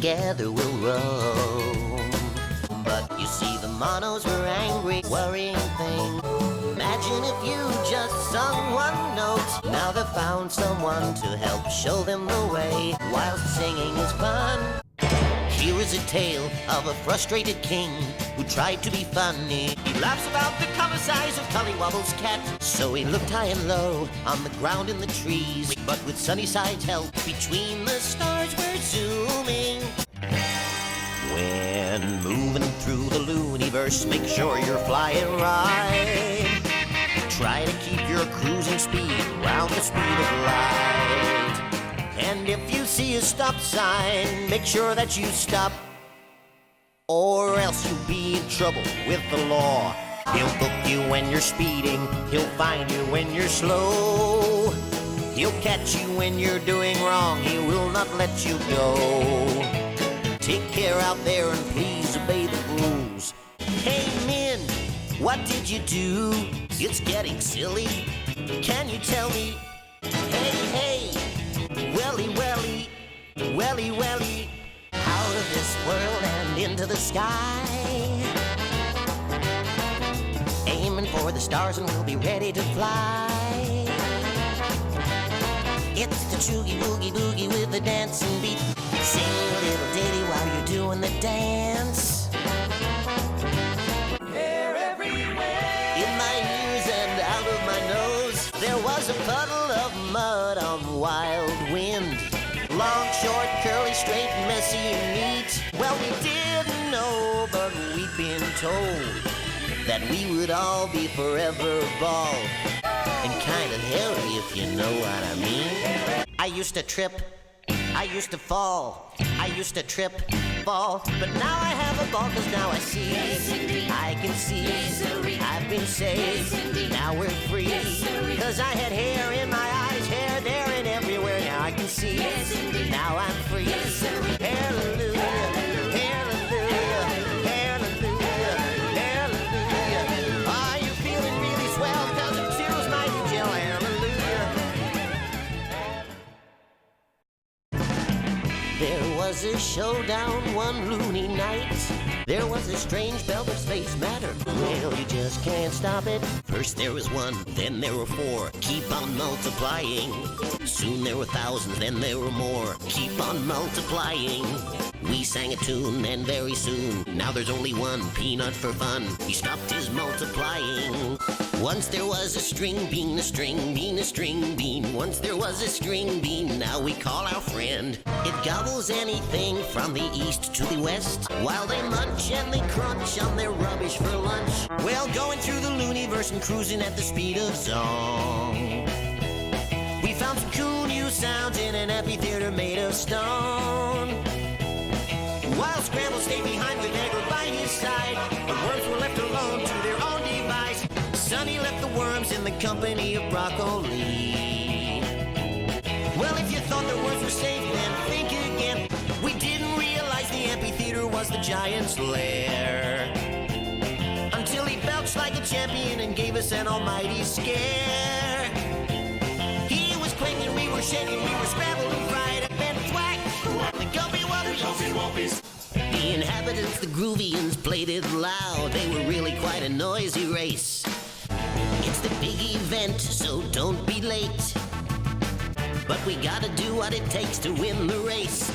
together we'll roam. But you see, the monos were angry, worrying thing. Imagine if you just sung one note. Now they've found someone to help show them the way. While singing is fun. Here is a tale of a frustrated king who tried to be funny. He laughs about the color size of Collywobble's cat. So he looked high and low on the ground in the trees. But with Sunnyside's help, between the stars we're zooming. When moving through the Looniverse, make sure you're flying right. Try to keep your cruising speed around the speed of light. And if you see a stop sign, make sure that you stop, or else you'll be in trouble with the law. He'll book you when you're speeding, he'll find you when you're slow. He'll catch you when you're doing wrong, he will not let you go. Take care out there and please obey the rules. Hey Min, what did you do? It's getting silly. Can you tell me? Hey, welly, welly, welly, welly, out of this world and into the sky. Aiming for the stars and we'll be ready to fly. It's the Choogie Woogie Boogie with the dancing beat. Sing a little ditty while you're doing the dance. Hair everywhere, in my ears and out of my nose. There was a puddle of mud on Wild Wind. Long, short, curly, straight, messy, and neat. Well, we didn't know, but we'd been told that we would all be forever bald and kind of hairy, if you know what I mean. I used to trip, I used to fall, I used to trip, fall, but now I have a ball, cause now I see, yes, I can see, yes, I've been saved, yes, now we're free, yes, cause I had hair in my eyes, hair there and everywhere, now I can see, yes, now I'm free, yes, Hairlelujah, Hairlelujah, Hairlelujah, Hairlelujah. Are you feeling really swell? Cause it feels my gel, Hairlelujah. There was a showdown one loony night. There was a strange velvet's face matter. Well, you just can't stop it. First there was one, then there were four. Keep on multiplying. Soon there were thousands, then there were more. Keep on multiplying. We sang a tune, and very soon, now there's only one peanut for fun. He stopped his multiplying. Once there was a string bean, a string bean, a string bean. Once there was a string bean, now we call our friend. It gobbles anything from the east to the west, while they munch and they crunch on their rubbish for lunch. Well, going through the Looniverse and cruising at the speed of song, we found some cool new sounds in an amphitheater made of stone. While Scramble stayed behind with Eggor by his side, the worms were left alone to their own device. Sunny left the worms in the company of broccoli. Well, if you thought the worms were safe, then think again. We didn't realize the amphitheater was the giant's lair, until he belched like a champion and gave us an almighty scare. He was quaking, we were shaking, we were scrambled and fried, and then thwack, the Gulpy Wulpy. The inhabitants, the Groovians, played it loud. They were really quite a noisy race. It's the big event, so don't be late. But we gotta do what it takes to win the race.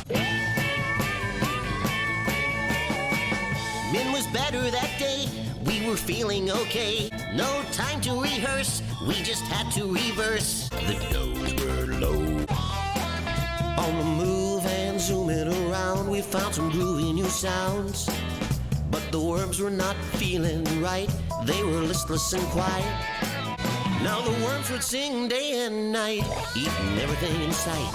Min was better that day, we were feeling okay. No time to rehearse, we just had to reverse. The toes were low. On the move and zooming around, we found some groovy new sounds. But the worms were not feeling right, they were listless and quiet. Now the worms would sing day and night, eating everything in sight.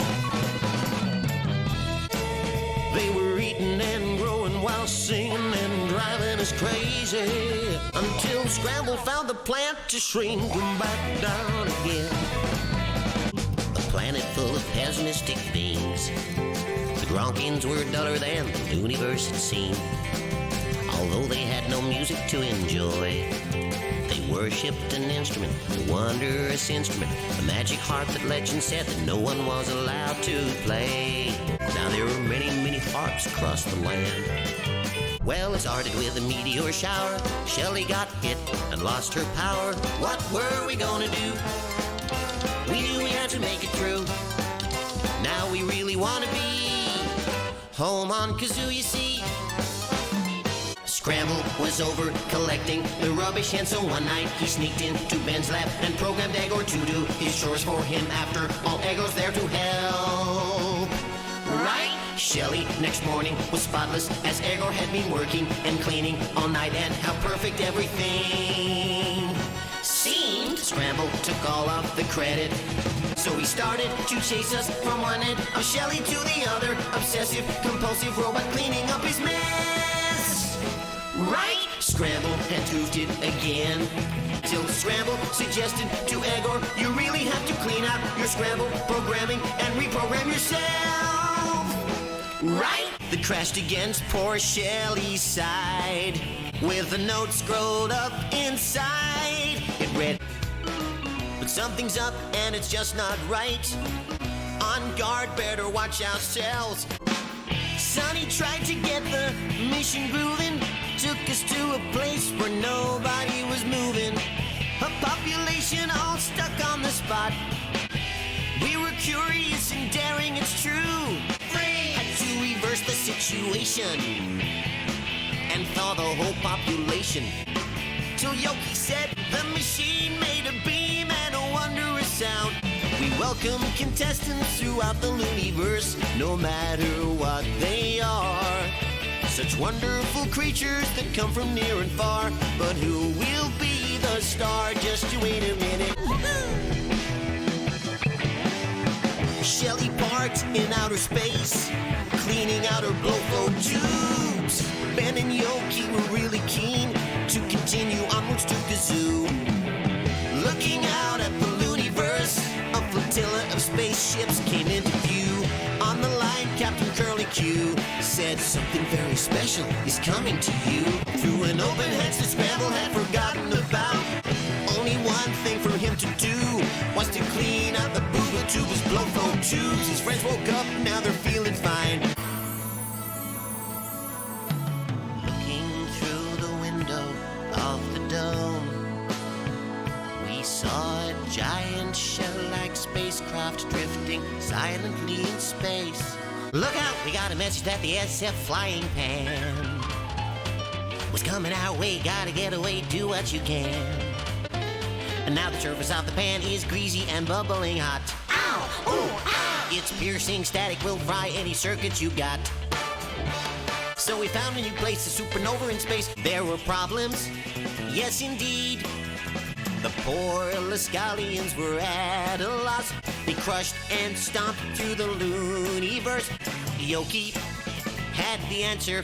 They were eating and growing while singing and driving us crazy, until Scramble found the plant to shrink them back down again. A planet full of pessimistic things. The Gronkins were duller than the Looniverse had seemed. Although they had no music to enjoy, they worshipped an instrument, a wondrous instrument, a magic harp that legend said that no one was allowed to play. Now there were many, many harps across the land. Well, it started with a meteor shower. Shelly got hit and lost her power. What were we gonna do? We knew we had to make it through. Now we really wanna be home on Kazoo, you see. Scramble was over collecting the rubbish, and so one night he sneaked into Ben's lab and programmed Eggor to do his chores for him. After all, Eggor's there to help, right? Shelly next morning was spotless, as Eggor had been working and cleaning all night, and how perfect everything seemed. Scramble took all of the credit, so he started to chase us from one end of Shelly to the other. Obsessive, compulsive robot cleaning up his mess, right? Scramble had goofed it again, till Scramble suggested to Eggor, you really have to clean out your Scramble programming and reprogram yourself, right? That crashed against poor Shelly's side, with a note scrolled up inside. It read, but something's up and it's just not right. On guard, better watch ourselves. Sonny tried to get the mission grooving, took us to a place where nobody was moving. A population all stuck on the spot. We were curious and daring, it's true. Had to reverse the situation and thaw the whole population, till Yoki said the machine made a beam and a wondrous sound. We welcome contestants throughout the Looniverse, no matter what they are. Such wonderful creatures that come from near and far. But who will be the star? Just you wait a minute. Shelly parked in outer space, cleaning out her blow-flow tubes. Ben and Yoki were really keen to continue onwards to Kazoo. Looking out at the Looniverse, a flotilla of spaceships came into view. On the line, Captain Curly Q said something very special is coming to you. Through an open hatch that Scramble had forgotten about. Only one thing for him to do was to clean out the Bubatuba's blow-flow tubes. His friends woke up, now they're feeling fine. Looking through the window of the dome, we saw a giant shell-like spacecraft drifting silently in space. Look out, we got a message that the SF flying pan was coming our way. Gotta get away, do what you can. And now the surface of the pan is greasy and bubbling hot. Ow! Ooh! Ah! Its piercing static will fry any circuits you got. So we found a new place, a supernova in space. There were problems, yes indeed. The poor Lascalians were at a loss. They crushed and stomped through the Looniverse. Yoki had the answer.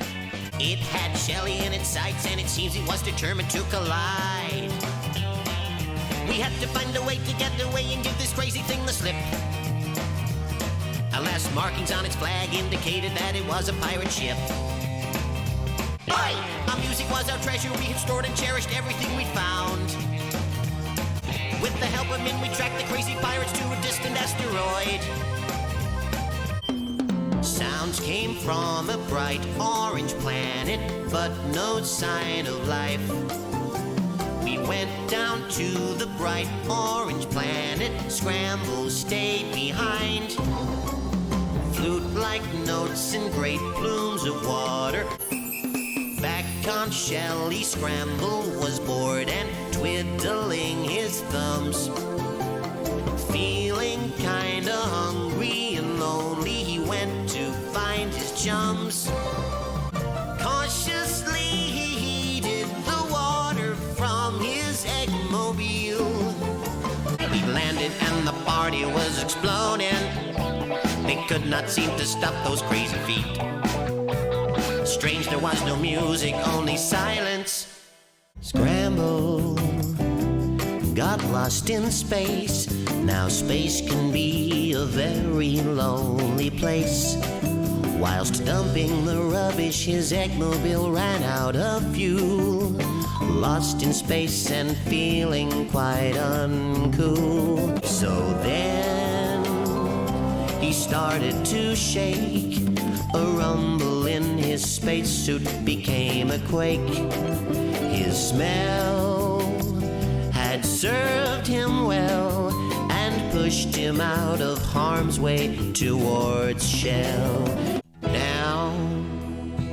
It had Shelly in its sights, and it seems it was determined to collide. We had to find a way to get away and give this crazy thing the slip. Alas, markings on its flag indicated that it was a pirate ship. Oi! Our music was our treasure. We had stored and cherished everything we found. With the help of men, we tracked the crazy pirates to a distant asteroid. Sounds came from a bright orange planet, but no sign of life. We went down to the bright orange planet. Scramble stayed behind. Flute-like notes and great plumes of water. Back on Shelly, Scramble was bored and twiddling his thumbs. Feeling kinda hungry and lonely, he went to find his chums. Cautiously he heated the water from his eggmobile. He landed and the party was exploding. They could not seem to stop those crazy feet. Strange, there was no music, only silence. Scramble got lost in space. Now space can be a very lonely place. Whilst dumping the rubbish, his eggmobile ran out of fuel. Lost in space and feeling quite uncool. So then he He started to shake. A rumble in his spacesuit became a quake. His smell had served him well and pushed him out of harm's way towards Shell. Now,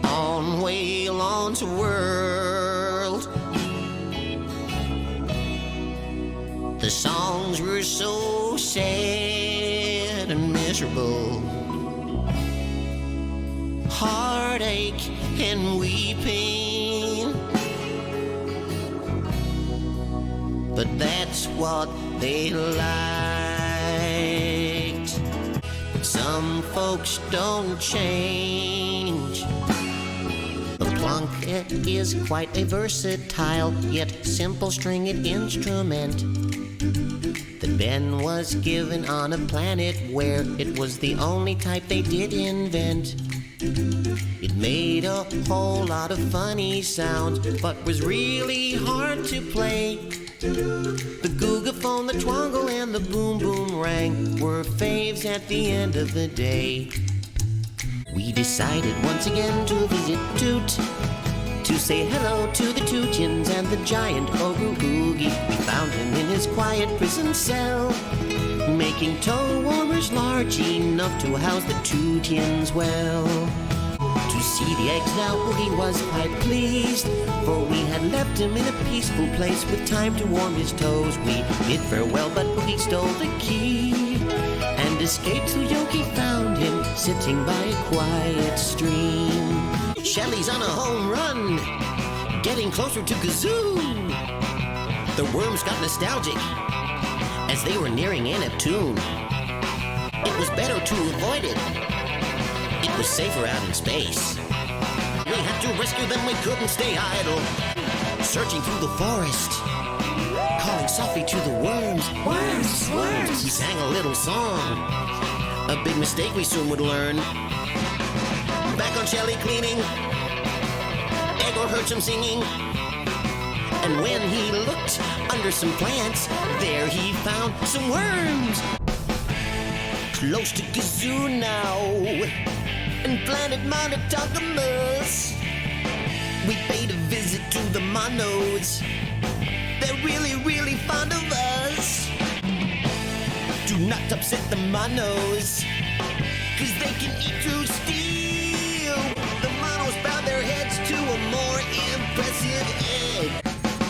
on Waylon's world, the songs were so sad and miserable. Heartache and weeping. But that's what they liked. Some folks don't change. The Plunka is quite a versatile yet simple stringed instrument that Ben was given on a planet where it was the only type they did invent. It made a whole lot of funny sounds, but was really hard to play. The googaphone, the twongle, and the boom boom rang were faves at the end of the day. We decided once again to visit Toot, to say hello to the Tootians and the giant Ogre Woogie. We found him in his quiet prison cell, making toe warmers large enough to house the Tootians well. To see the eggs now, Boogie was quite pleased, for we had left him in a peaceful place with time to warm his toes. We bid farewell, but Boogie stole the key and escaped till Yogi found him sitting by a quiet stream. Shelly's on a home run, getting closer to Kazoo. The worms got nostalgic as they were nearing Neptune. It was better to avoid it. It was safer out in space. We had to rescue them, we couldn't stay idle. Searching through the forest, calling softly to the worms. Worms, worms. We sang a little song, a big mistake we soon would learn. Back on Shelly cleaning, Eggor heard some singing. And when he looked under some plants, there he found some worms. Close to Kazoo now, and planet Monotagamus, we paid a visit to the Monos. They're really, really fond of us. Do not upset the Monos, 'cause they can eat through steel. The Monos bow their heads to a more impressive egg.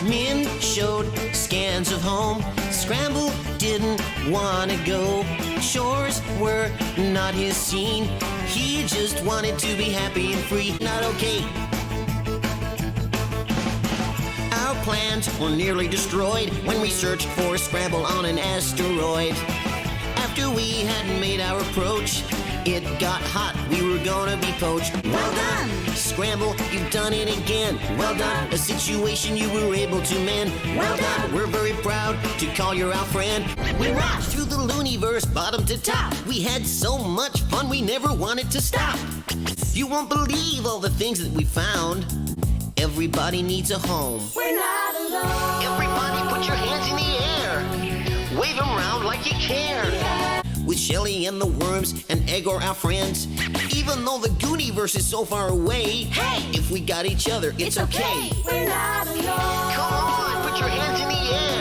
Min showed scans of home. Scramble didn't want to go. Shores were not his scene. He just wanted to be happy and free. Not okay. Our plans were nearly destroyed when we searched for Scramble on an asteroid. After we had made our approach, it got hot, we were gonna be poached. Well done! Scramble, you've done it again. Well done! A situation you were able to mend. Well done! We're very proud to call you our friend. We rocked through the Looniverse, bottom to top. We had so much fun, we never wanted to stop. You won't believe all the things that we found. Everybody needs a home. We're not alone. Everybody put your hands in the air. Wave them around like you care. Yeah. With Shelly and the worms and Eggor our friends. Even though the Gooniverse is so far away, hey, if we got each other, it's okay. We're not alone. Come on, put your hands in the air.